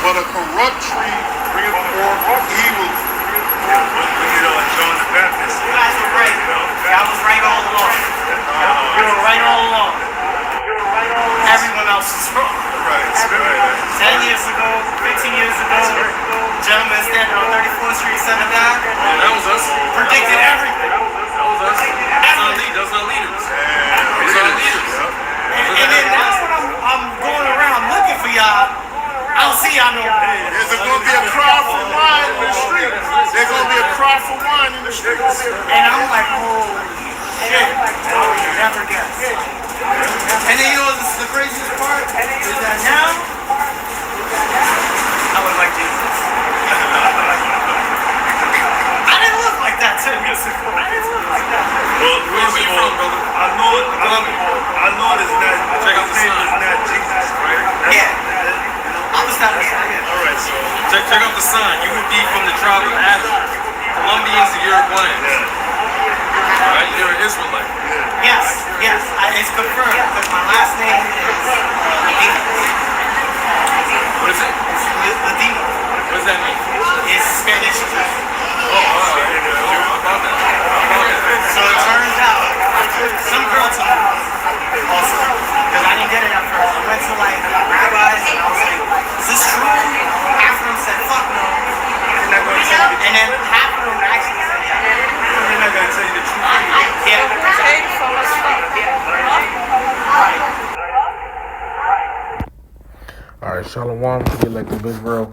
but a corrupt tree bringeth forth evil. John the Baptist. You guys were right. I was right all along. You were right all along. Everyone else is wrong. Right. 10 years ago, 15 years ago, gentleman standing on 34th Street, 7th Ave. That was us. Predicted everything. That was us. That's our leaders. Those are leaders. And then now when I'm going around looking for y'all, I don't see y'all no more. There's going to be a cry for wine in the streets. There's going to be a cry for wine in the streets. And I'm like, holy shit. I would never guess. And then you know the craziest part is that now I look like Jesus. I didn't look like that 10 years ago. Well, where are you from, brother? I know it is not. Check out the sign. It's not Jesus, right? Yeah. I was not saying. All right, so check out the sign. You would be from the tribe of Adam. Colombians and Uruguayans. All right, you're an Israelite. Yes. It's confirmed because my last name is Ladino. What is it? It's Ladino. What does that mean? It's Spanish. Oh, all right. How about that? So it turns out, some girl told me also, because I didn't get it at first. I went to like rabbis and I was like, is this true? Half of them said, fuck no. And then half of them actually said, yeah. They're not going to tell you the truth. Alright, Shalom to the elect of Israel.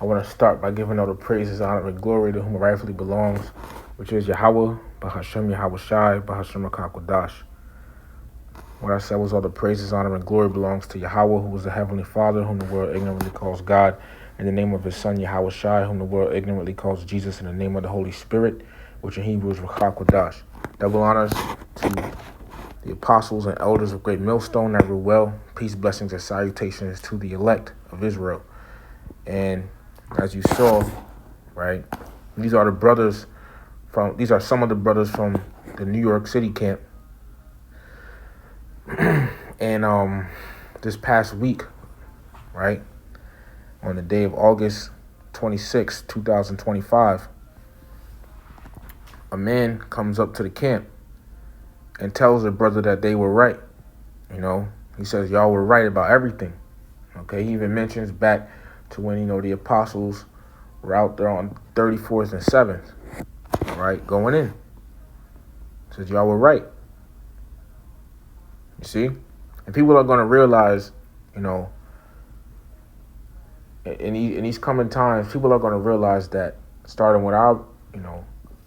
I want to start by giving all the praises, honor, and glory to whom it rightfully belongs, which is Yahweh, Bahashem Yahweh Shai, Bahashem HaKakodash. What I said was all the praises, honor, and glory belongs to Yahweh, who is the Heavenly Father, whom the world ignorantly calls God, in the name of His Son, Yahweh Shai, whom the world ignorantly calls Jesus, in the name of the Holy Spirit, which in Hebrew is HaKakodash. Double honors to the apostles and elders of Great Millstone that rule well. Peace, blessings, and salutations to the elect of Israel. And as you saw, right, these are some of the brothers from the New York City camp. And this past week, right, on the day of August 26, 2025, a man comes up to the camp and tells a brother that they were right. You know, he says, y'all were right about everything. Okay, he even mentions back to when, the apostles were out there on 34th and 7th, all right, going in. Says, y'all were right. You see? And people are going to realize, in these coming times, people are going to realize that starting with our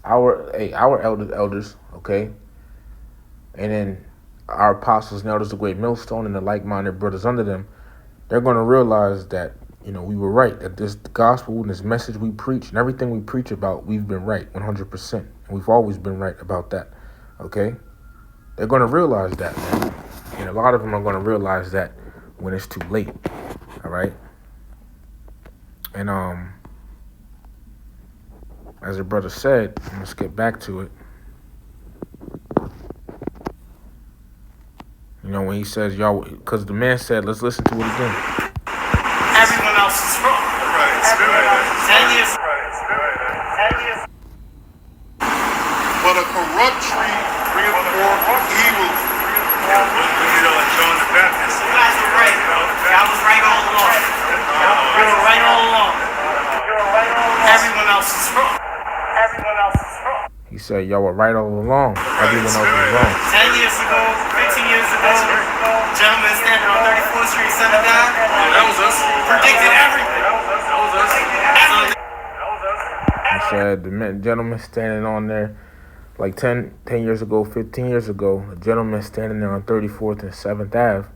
elders, okay, and then our apostles and elders of Great Millstone and the like-minded brothers under them, they're going to realize that, we were right, that this gospel and this message we preach and everything we preach about, we've been right 100%. And we've always been right about that, okay? They're going to realize that, man. And a lot of them are going to realize that when it's too late, all right? And as the brother said, let's get back to it. When he says, y'all, because the man said, let's listen to it again. Everyone else is wrong. Right. 10 years. But a corrupt tree bringeth forth evil. John the Baptist. You guys were right. I was right all along. You were right all along. Everyone else is wrong. He said, y'all were right all along. Everyone else was wrong. 10 years ago, 15 years ago, gentleman standing on 34th Street, 7th Ave. That was us. Predicted everything. That was us. He said, the gentleman standing on there like 10 years ago, 15 years ago, a gentleman standing there on 34th and 7th Ave,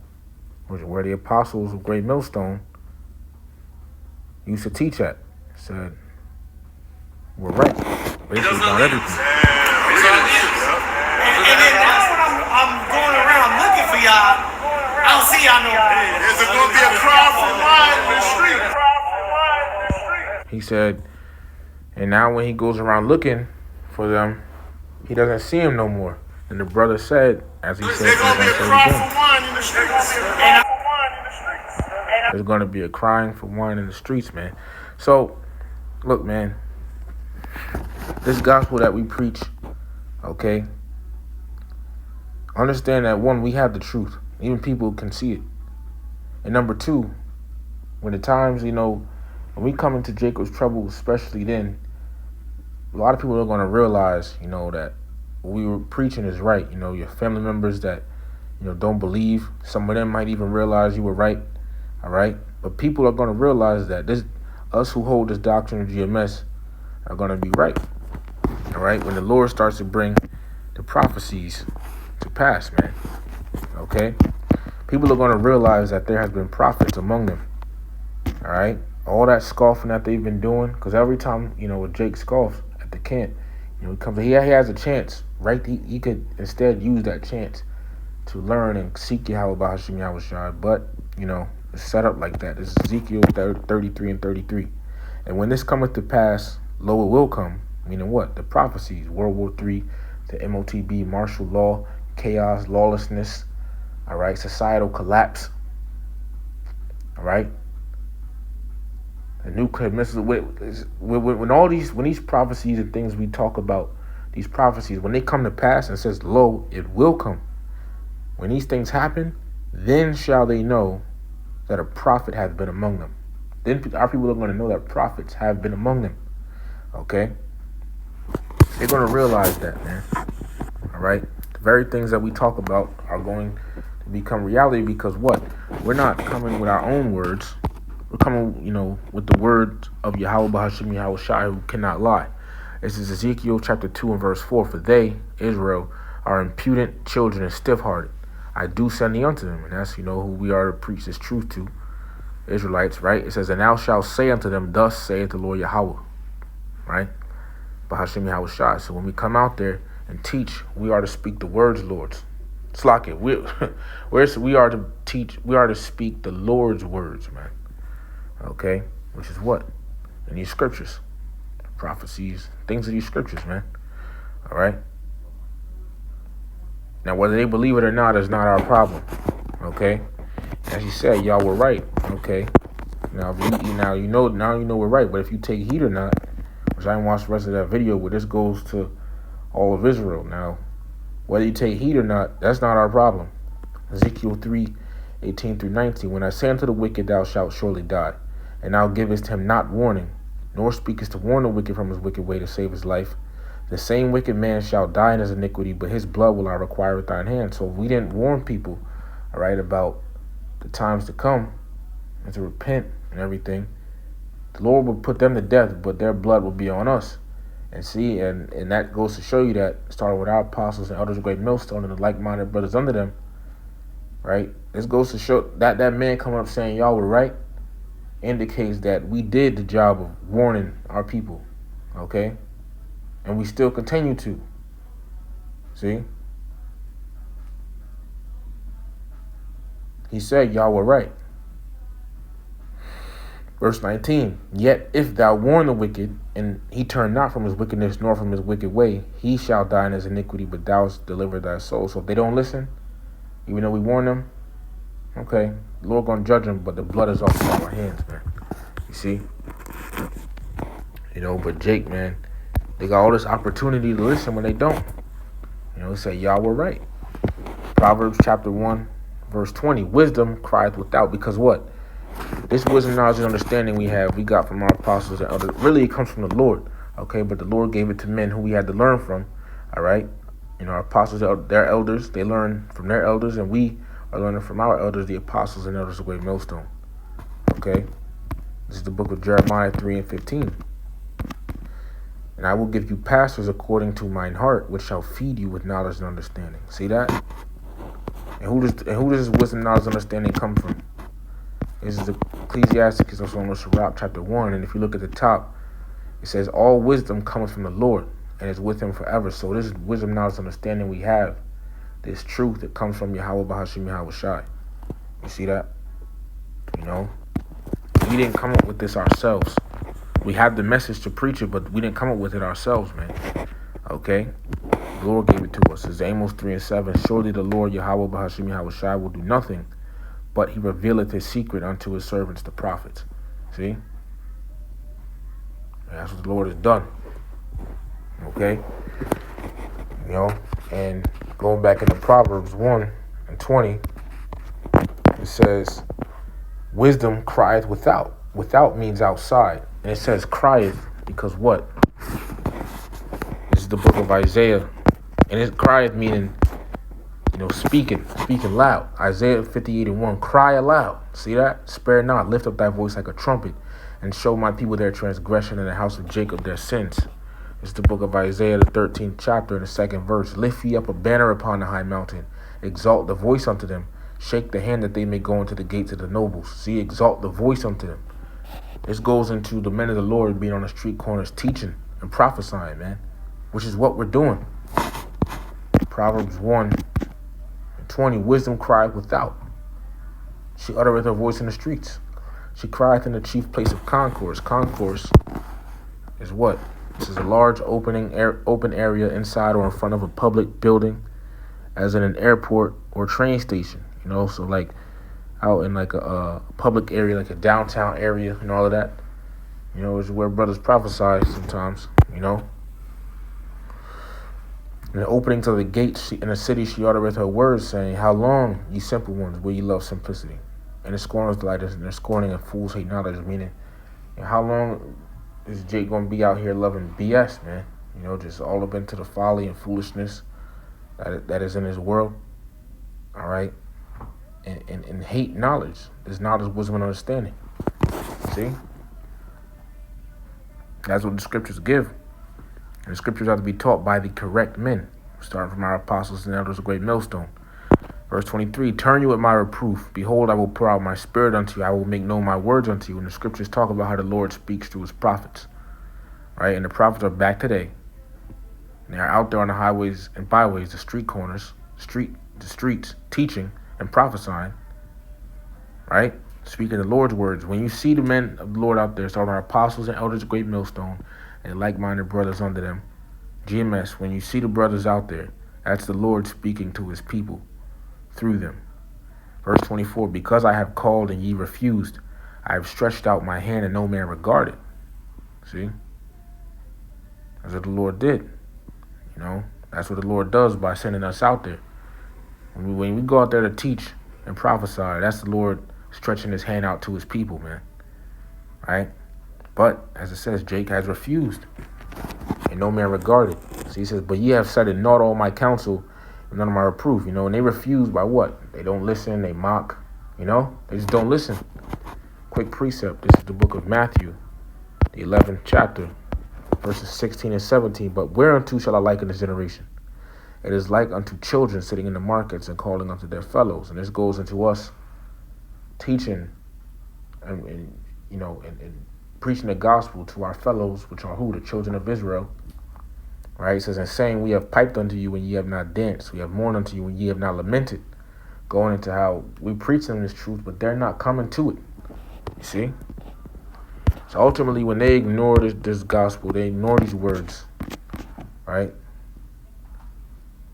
which is where the apostles of Great Millstone used to teach at, said, we're right. Basically about everything. And then now when I'm going around looking for y'all, I don't see y'all no more. There's going to be a cry for wine in the street. He said, and now when he goes around looking for them, he doesn't see him no more. And the brother said, as he said, there's going to be a cry for wine in the streets. And There's going to be a crying for wine in the streets, man. So, look, man, this gospel that we preach, okay, understand that, one, we have the truth. Even people can see it. And number two, when the times, when we come into Jacob's trouble, especially then, a lot of people are going to realize, that what we were preaching is right. Your family members that, don't believe, some of them might even realize you were right, all right? But people are going to realize that us who hold this doctrine of GMS are going to be right, all right? When the Lord starts to bring the prophecies to pass, man, okay? People are going to realize that there has been prophets among them, all right? All that scoffing that they've been doing, because every time, when Jake scoffs at the camp, he has a chance, right? He could instead use that chance to learn and seek Yahweh Bahashim Yahweh Shai, but, it's set up like that. This is Ezekiel 33 and 33. And when this cometh to pass, lo, it will come, meaning what? The prophecies, World War III, the MOTB, martial law, chaos, lawlessness, all right, societal collapse, all right? The nuclear missiles, when these prophecies and things we talk about, these prophecies, when they come to pass and says, lo, it will come. When these things happen, then shall they know that a prophet hath been among them. Then our people are going to know that prophets have been among them. Okay? They're going to realize that, man. All right? The very things that we talk about are going to become reality because what? We're not coming with our own words. We're coming, with the words of Yahweh Bahashim Yahweh Shai, who cannot lie. This is Ezekiel chapter 2 and verse 4. For they, Israel, are impudent children and stiff-hearted. I do send thee unto them. And that's, who we are to preach this truth to. Israelites, right? It says, and thou shalt say unto them, thus saith the Lord Yahweh. Right? Bahashim Yahweh Shai. So when we come out there and teach, we are to speak the words, Lord's. Slack it. We are to teach, we are to speak the Lord's words, man. Okay? Which is what? In these scriptures. Prophecies. Things of these scriptures, man. All right? Now, whether they believe it or not is not our problem, okay? As you said, y'all were right, okay? Now, now you know we're right. But if you take heed or not, which I didn't watch the rest of that video, where this goes to all of Israel. Now, whether you take heed or not, that's not our problem. Ezekiel 3:18 through 19. When I say unto the wicked, thou shalt surely die, and thou givest him not warning, nor speakest to warn the wicked from his wicked way to save his life. The same wicked man shall die in his iniquity, but his blood will I require with thine hand. So if we didn't warn people, all right, about the times to come and to repent and everything, the Lord will put them to death, but their blood will be on us. And see, and that goes to show you that, starting with our apostles and elders of great millstone and the like-minded brothers under them, right? This goes to show that that man coming up saying y'all were right indicates that we did the job of warning our people, okay? And we still continue to. See? He said, y'all were right. Verse 19, yet if thou warn the wicked, and he turn not from his wickedness nor from his wicked way, he shall die in his iniquity, but thou hast delivered thy soul. So if they don't listen, even though we warn them, okay, the Lord going to judge them, but the blood is off of our hands, man. You see? But Jake, man, they got all this opportunity to listen when they don't. Say, y'all were right. Proverbs chapter 1, verse 20, wisdom crieth without, because what? This wisdom, knowledge, and understanding we got from our apostles and others. Really, it comes from the Lord, okay? But the Lord gave it to men who we had to learn from, all right? Our apostles, their elders, they learn from their elders, and we are learning from our elders, the apostles and elders of Great Millstone, okay? This is the book of Jeremiah 3 and 15. And I will give you pastors according to mine heart, which shall feed you with knowledge and understanding. See that? And who does this wisdom, knowledge, and understanding come from? This is Ecclesiastes, it's also on Sirach chapter 1. And if you look at the top, it says, all wisdom comes from the Lord and is with him forever. So this is wisdom, knowledge, and understanding we have. This truth that comes from Yahweh Bahashim Yahweh Shai. You see that? We didn't come up with this ourselves. We have the message to preach it, but we didn't come up with it ourselves, man. Okay? The Lord gave it to us. It's Amos 3 and 7. Surely the Lord Yahweh Bahashim Yahweh Shai will do nothing but he revealeth his secret unto his servants, the prophets. See? That's what the Lord has done. Okay? You know, and going back into Proverbs 1:20, it says, wisdom crieth without. Without means outside. And it says crieth because what? This is the book of Isaiah. And it crieth meaning, speaking loud. Isaiah 58:1, cry aloud. See that? Spare not, lift up thy voice like a trumpet, and show my people their transgression, and the house of Jacob their sins. It's the book of Isaiah, the 13th chapter, and the 2nd verse. Lift ye up a banner upon the high mountain. Exalt the voice unto them. Shake the hand that they may go into the gates of the nobles. See, exalt the voice unto them. This goes into the men of the Lord being on the street corners teaching and prophesying, man, which is what we're doing. Proverbs 1:20, wisdom crieth without. She uttereth her voice in the streets. She crieth in the chief place of concourse. Concourse is what? This is a large open area inside or in front of a public building, as in an airport or train station. So like out in like a public area, like a downtown area, and all of that. Is where brothers prophesy sometimes. In the opening to the gates in the city, she uttereth her words, saying, how long, ye simple ones, will ye love simplicity? And the scorners delight in their scorning, and fools hate knowledge. Meaning, how long is Jake gonna be out here loving BS, man? Just all up into the folly and foolishness that is in his world. All right, and hate knowledge. There's knowledge, wisdom, and understanding. See, that's what the scriptures give. And the scriptures are to be taught by the correct men, starting from our apostles and elders of great millstone. Verse 23, turn you at my reproof. Behold, I will pour out my spirit unto you. I will make known my words unto you. And the scriptures talk about how the Lord speaks through his prophets. Right? And the prophets are back today. And they are out there on the highways and byways, the street corners, the streets, teaching and prophesying. Right? Speaking the Lord's words. When you see the men of the Lord out there, starting our apostles and elders of great millstone, and like-minded brothers under them, GMS, when you see the brothers out there, that's the Lord speaking to his people through them. Verse 24, because I have called and ye refused, I have stretched out my hand and no man regarded. See? That's what the Lord did. That's what the Lord does by sending us out there. When we go out there to teach and prophesy, that's the Lord stretching his hand out to his people, man. Right? But, as it says, Jake has refused, and no man regarded. So he says, but ye have said in naught all my counsel, and none of my reproof. And they refuse by what? They don't listen, they mock, they just don't listen. Quick precept, this is the book of Matthew, the 11th chapter, verses 16 and 17. But whereunto shall I liken this generation? It is like unto children sitting in the markets and calling unto their fellows. And this goes into us teaching and preaching the gospel to our fellows, which are who? The children of Israel. Right? It says, and saying, we have piped unto you when ye have not danced. We have mourned unto you when ye have not lamented. Going into how we preach them this truth, but they're not coming to it. You see? So ultimately, when they ignore this gospel, they ignore these words, right?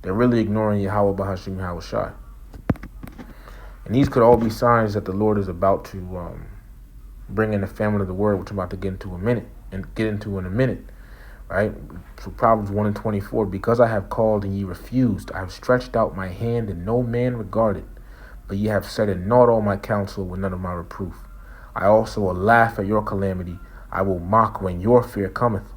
They're really ignoring Yahweh Bahashim Yahweh Shai. And these could all be signs that the Lord is about to bring in the famine of the word, which I'm about to get into in a minute, right? So Proverbs 1:24, because I have called and ye refused, I have stretched out my hand and no man regarded, but ye have said in naught all my counsel with none of my reproof. I also will laugh at your calamity. I will mock when your fear cometh.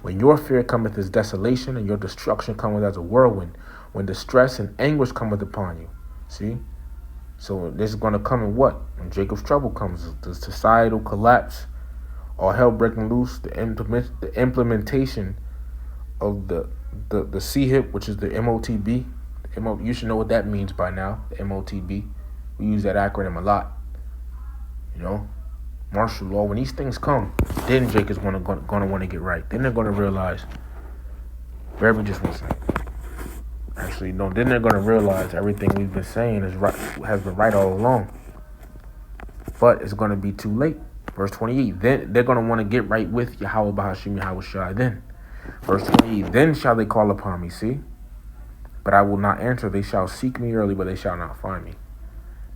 When your fear cometh as desolation, and your destruction cometh as a whirlwind, when distress and anguish cometh upon you. See? So this is going to come in what? When Jacob's trouble comes, the societal collapse, all hell breaking loose, the implementation of the CHIP, which is the MOTB. You should know what that means by now, the MOTB. We use that acronym a lot. Martial law. When these things come, then Jake is going to want to get right. Then they're going to realize, Reverend just one second. Actually, no. Then they're going to realize everything we've been saying has been right all along. But it's going to be too late. Verse 28. Then they're going to want to get right with Yahweh Bahashim Yahweh Shai. Then, verse 28. Then shall they call upon me. See, but I will not answer. They shall seek me early, but they shall not find me.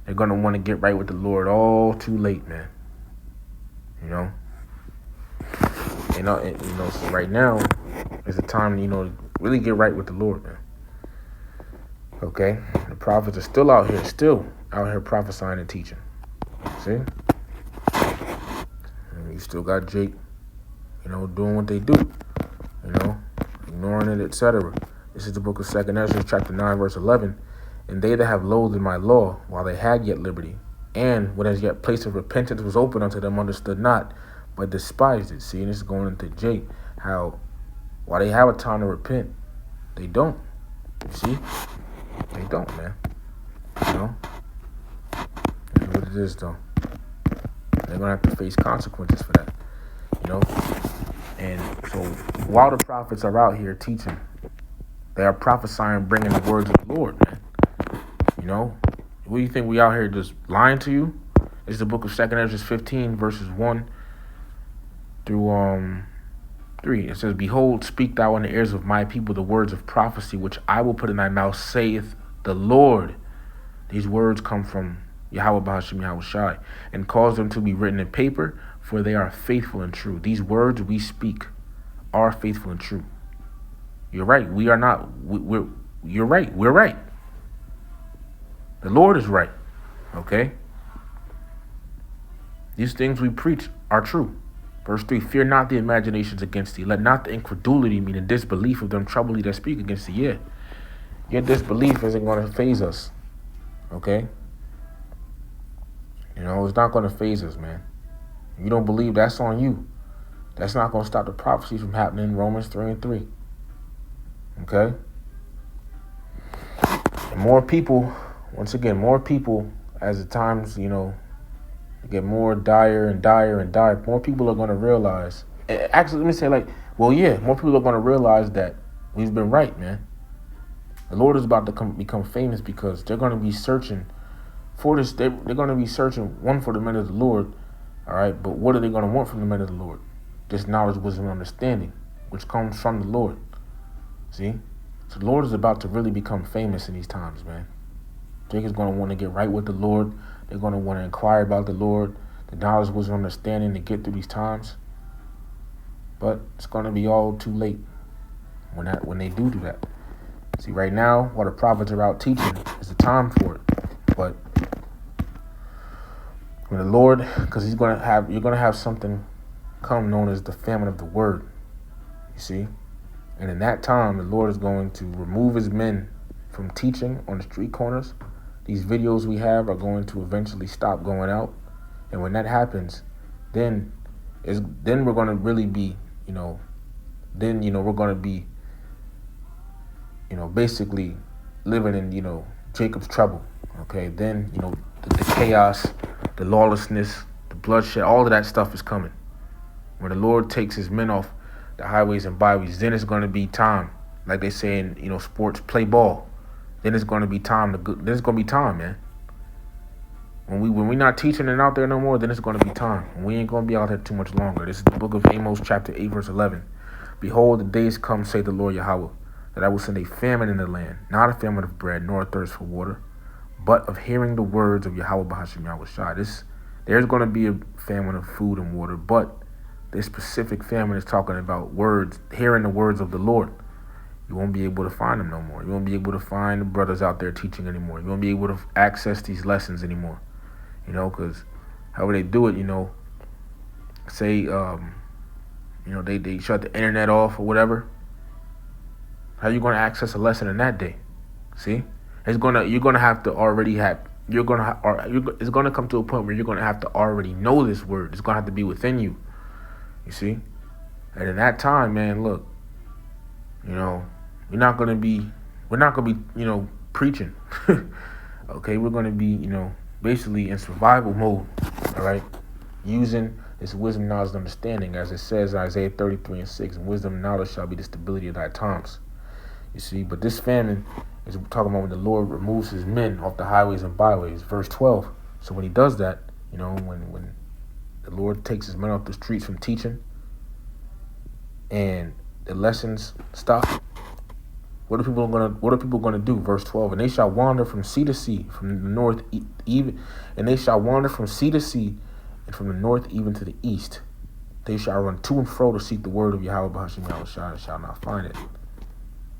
They're going to want to get right with the Lord all too late, man. You know? So right now is the time, to really get right with the Lord, man. Okay? The prophets are still out here prophesying and teaching. See? And you still got Jake, doing what they do, ignoring it, etc. This is the book of 2 Ezra, chapter 9, verse 11. And they that have loathed my law, while they had yet liberty, and when as yet place of repentance was open unto them, understood not, but despised it. See, and this is going into Jake, how while they have a time to repent, they don't. You see? They don't, man. That's what it is, though. They're going to have to face consequences for that. And so while the prophets are out here teaching, they are prophesying, bringing the words of the Lord, man. What do you think we out here just lying to you? This is the book of 2 Ezra 15, verses 1 through 3. It says, Behold, speak thou in the ears of my people the words of prophecy, which I will put in thy mouth, saith the Lord. These words come from Yahweh Bahasham Yahweh Shai, and cause them to be written in paper, for they are faithful and true. These words we speak are faithful and true. You're right. We are not. You're right. We're right. The Lord is right. Okay? These things we preach are true. Verse 3, Fear not the imaginations against thee. Let not the incredulity, meaning disbelief of them, trouble thee that speak against thee. Yeah. Your disbelief isn't going to faze us. Okay? It's not going to faze us, man. If you don't believe, that's on you. That's not going to stop the prophecies from happening in Romans 3 and 3. Okay? And more people, as the times, get more dire and dire and dire, more people are going to realize. Actually, let me say more people are going to realize that we've been right, man. The Lord is about to become famous because they're going to be searching for this. They're going to be searching, one, for the men of the Lord, all right? But what are they going to want from the men of the Lord? Just knowledge, wisdom, and understanding, which comes from the Lord. See? So the Lord is about to really become famous in these times, man. Jacob's going to want to get right with the Lord. They're going to want to inquire about the Lord, the knowledge, wisdom, understanding to get through these times. But it's going to be all too late when they do that. See, right now, while the prophets are out teaching, is the time for it. But when the Lord, because you're going to have something come known as the famine of the word. You see? And in that time, the Lord is going to remove his men from teaching on the street corners. These videos we have are going to eventually stop going out. And when that happens, then we're going to really be, we're going to be, basically living in, Jacob's trouble. Okay, then, the chaos, the lawlessness, the bloodshed, all of that stuff is coming. When the Lord takes his men off the highways and byways, then it's going to be time. Like they say in, sports, play ball. Then it's going to be time. Then it's going to be time, man. When we're not teaching and out there no more, then it's going to be time. And we ain't going to be out there too much longer. This is the book of Amos, chapter 8, verse 11. Behold, the days come, say the Lord Yahweh, that I will send a famine in the land, not a famine of bread, nor a thirst for water, but of hearing the words of Yahweh Bahasham Yahweh Shai. There's going to be a famine of food and water, but this specific famine is talking about words, hearing the words of the Lord. You won't be able to find them no more. You won't be able to find the brothers out there teaching anymore. You won't be able to access these lessons anymore. Because however they do it, say, they shut the internet off or whatever. How are you going to access a lesson in that day? See? It's going to have to already have, it's going to come to a point where you're going to have to already know this word. It's going to have to be within you. You see? And in that time, man, look, we're not going to be, preaching. Okay? We're going to be, basically in survival mode, all right? Using this wisdom, knowledge, and understanding, as it says in Isaiah 33 and 6, and wisdom and knowledge shall be the stability of thy times. You see? But this famine is talking about when the Lord removes his men off the highways and byways, verse 12. So when he does that, when the Lord takes his men off the streets from teaching, and the lessons stop, What are people gonna do? Verse 12, and they shall wander from sea to sea, from the north even, and they shall wander from sea to sea, and from the north even to the east. They shall run to and fro to seek the word of Yahweh B'Hashem Yahweh Shai, and shall not find it.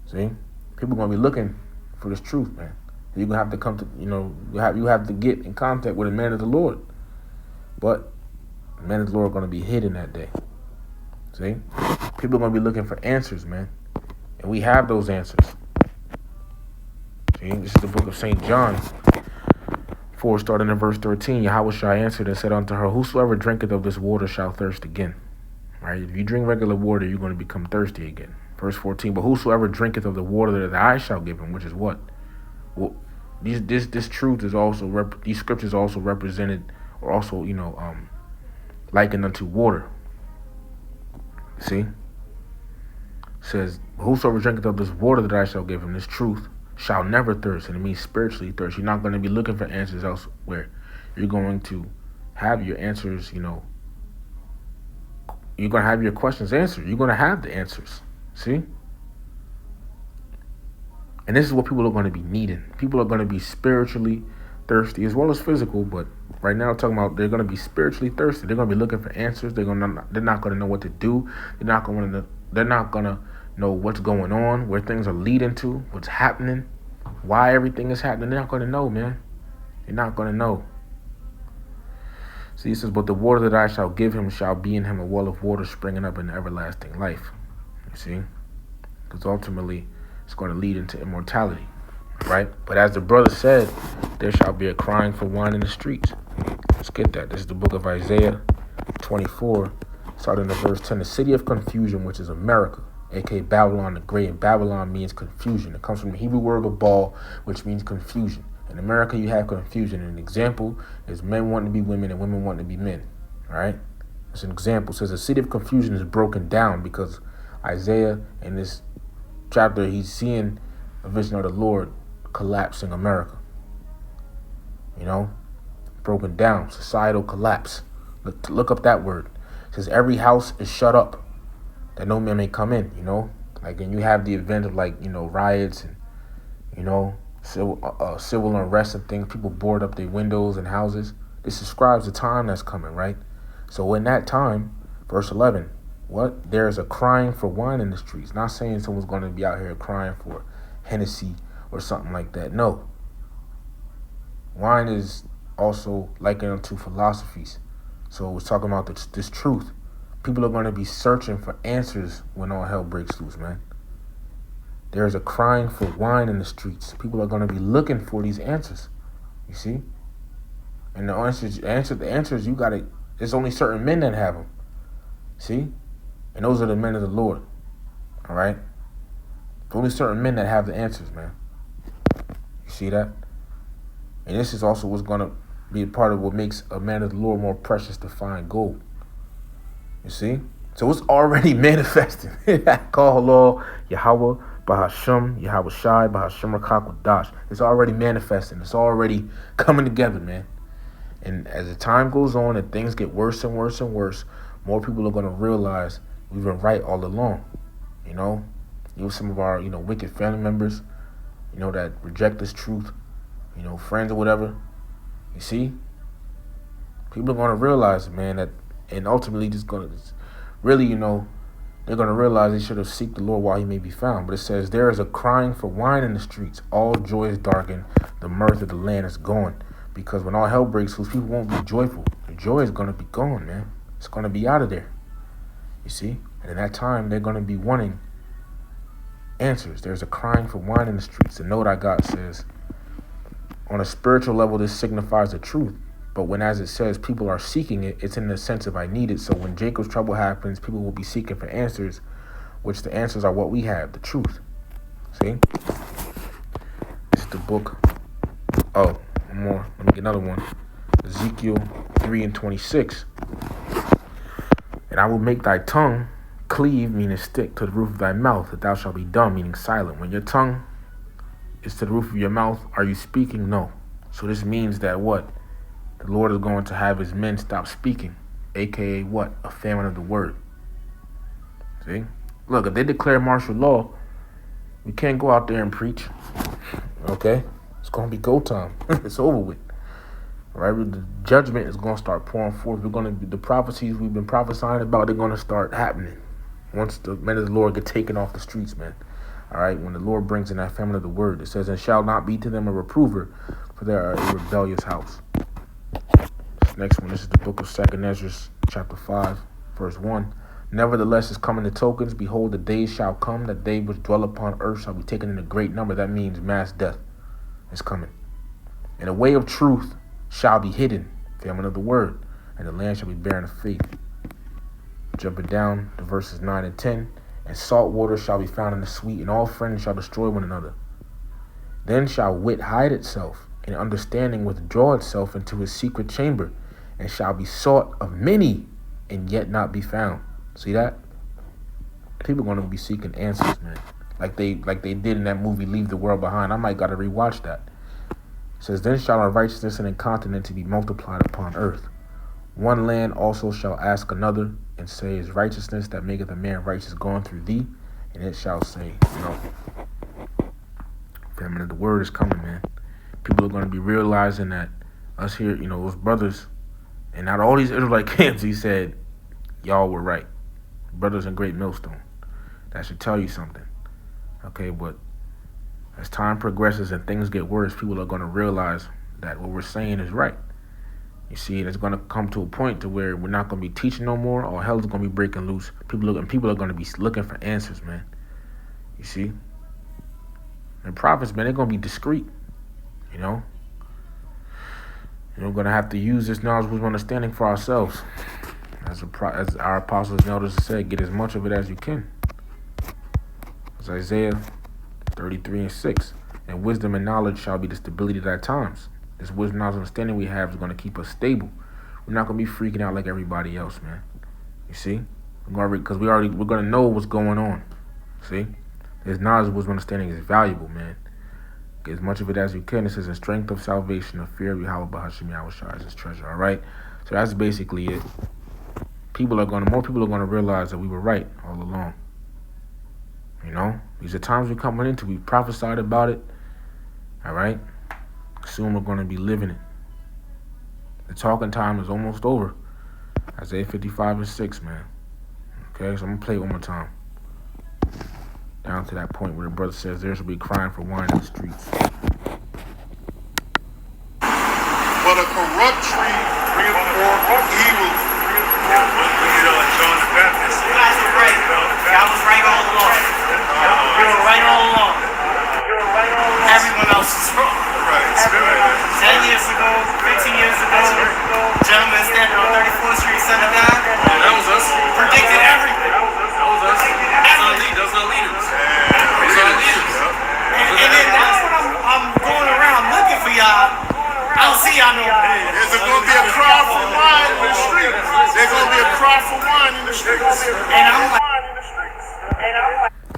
See, people are gonna be looking for this truth, man. You're gonna have to come to, you have to get in contact with a man of the Lord. But the man of the Lord are gonna be hidden that day. See, people are gonna be looking for answers, man. And we have those answers. See, this is the book of St. John 4, starting in verse 13. Yahweh Shai answered and said unto her, whosoever drinketh of this water shall thirst again. Right? If you drink regular water, you're going to become thirsty again. Verse 14, but whosoever drinketh of the water that I shall give him, which is what? Well, this truth is also, these scriptures also represented, or also, likened unto water. See? Says, whosoever drinketh of this water that I shall give him, this truth, shall never thirst. And it means spiritually thirst. You're not going to be looking for answers elsewhere. You're going to have your answers, you're going to have your questions answered. You're going to have the answers. See? And this is what people are going to be needing. People are going to be spiritually thirsty as well as physical, but right now I'm talking about they're going to be spiritually thirsty. They're going to be looking for answers. They're not going to know what to do. They're not going to know what's going on, where things are leading to, what's happening, why everything is happening. They're not going to know, man. They're not going to know. See, he says, but the water that I shall give him shall be in him a well of water springing up in everlasting life. You see? Because ultimately, it's going to lead into immortality, right? But as the brother said, there shall be a crying for wine in the streets. Let's get that. This is the book of Isaiah 24, starting at verse 10. The city of confusion, which is America, aka Babylon the Great. And Babylon means confusion. It comes from the Hebrew word Babal, which means confusion. In America, you have confusion. An example is men wanting to be women and women wanting to be men. All right? It's an example. It says the city of confusion is broken down because Isaiah, in this chapter, he's seeing a vision of the Lord collapsing America. Broken down. Societal collapse. Look up that word. It says every house is shut up, that no man may come in, and you have the event of riots and, civil unrest and things. People board up their windows and houses. This describes the time that's coming, right? So in that time, verse 11, what? There's a crying for wine in the streets. Not saying someone's going to be out here crying for Hennessy or something like that. No. Wine is also likened unto philosophies. So it's talking about this truth. People are going to be searching for answers when all hell breaks loose, man. There's a crying for wine in the streets. People are going to be looking for these answers. You see? And the answers you got to, there's only certain men that have them. See? And those are the men of the Lord. All right? Only certain men that have the answers, man. You see that? And this is also what's going to be a part of what makes a man of the Lord more precious to find gold. You see? So it's already manifesting. Call hello, Yahweh, B'Hashem, Yahweh Shai, B'Hashem Rakakwadash. It's already manifesting. It's already coming together, man. And as the time goes on and things get worse and worse and worse, more people are going to realize we've been right all along. Some of our, wicked family members, that reject this truth, friends or whatever. You see? People are going to realize, man, that, and ultimately just going to really, they're going to realize they should have sought the Lord while he may be found. But it says, there is a crying for wine in the streets. All joy is darkened. The mirth of the land is gone. Because when all hell breaks loose, people won't be joyful. The joy is going to be gone, man. It's going to be out of there. You see? And in that time, they're going to be wanting answers. There's a crying for wine in the streets. The note I got says, on a spiritual level, this signifies the truth. But when, as it says, people are seeking it, it's in the sense of I need it. So when Jacob's trouble happens, people will be seeking for answers, which the answers are what we have, the truth. See? This is the book. Oh, one more. Let me get another one. Ezekiel 3:26. And I will make thy tongue cleave, meaning stick, to the roof of thy mouth, that thou shalt be dumb, meaning silent. When your tongue is to the roof of your mouth, are you speaking? No. So this means that what? The Lord is going to have his men stop speaking, a.k.a. what? A famine of the word. See? Look, if they declare martial law, We can't go out there and preach. Okay? It's going to be go time. It's over with. Right? The judgment is going to start pouring forth. The prophecies we've been prophesying about, they're going to start happening. Once the men of the Lord get taken off the streets, man. All right? When the Lord brings in that famine of the word, it says, and shall not be to them a reprover, for they are a rebellious house. This next one, this is the book of 2nd Ezra, chapter 5, verse 1. Nevertheless is coming the tokens. Behold, the days shall come that they which dwell upon earth shall be taken in a great number. That means mass death is coming. And the way of truth shall be hidden, famine of the word, and the land shall be barren of faith. Jumping down to verses 9 and 10. And salt water shall be found in the sweet, and all friends shall destroy one another. Then shall wit hide itself, and understanding withdraw itself into his secret chamber, and shall be sought of many, and yet not be found. See that? People are going to be seeking answers, man. Like they did in that movie, Leave the World Behind. I might got to rewatch that. It says, then shall our righteousness and incontinence be multiplied upon earth. One land also shall ask another, and say, is righteousness that maketh a man righteous gone through thee? And it shall say, no. Famine of the word is coming, man. People are going to be realizing that us here, those brothers, and out of all these Israelite camps, he said, y'all were right. Brothers in Great Millstone. That should tell you something. Okay, but as time progresses and things get worse, people are going to realize that what we're saying is right. You see, it's going to come to a point to where we're not going to be teaching no more, or hell is going to be breaking loose. People are going to be looking for answers, man. You see? And prophets, man, they're going to be discreet. We're going to have to use this knowledge with understanding for ourselves. As our apostles and elders said, get as much of it as you can. As Isaiah 33 and 6. And wisdom and knowledge shall be the stability of thy times. This wisdom, knowledge, and understanding we have is going to keep us stable. We're not going to be freaking out like everybody else, man. You see? Because we're going to know what's going on. See? This knowledge, wisdom, and understanding is valuable, man. Get as much of it as you can. It says, in strength of salvation, the fear of Yahweh, Bahashim Yahweh is his treasure. All right? So that's basically it. More people are going to realize that we were right all along. These are times we're coming into. We've prophesied about it. All right? Soon we're going to be living it. The talking time is almost over. Isaiah 55 and 6, man. Okay, so I'm going to play it one more time. Down to that point where the brother says there shall be crying for wine in the streets. But a corrupt tree bringeth forth evil. John the Baptist. You guys were right. God was right all along. You were right all along. Everyone else is wrong. Right. 10 years ago, 15 years ago, gentleman standing on 34th Street, son of God. That was us. Predicted everything. That was us. That's our leaders. And then that's what I'm going around looking for y'all. I don't see y'all no more. There's going to be a cry for wine in the streets. There's going to be a cry for wine in the streets. And I'm like,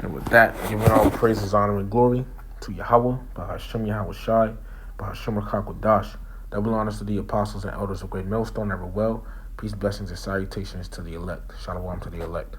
And with that, giving all praises, honor, and glory to Yahweh, Bahashim Yahweh Shai, Bahashim Rakakwadash. Double honors to the apostles and elders of Great Millstone, ever well. Peace, blessings, and salutations to the elect. Shalom to the elect.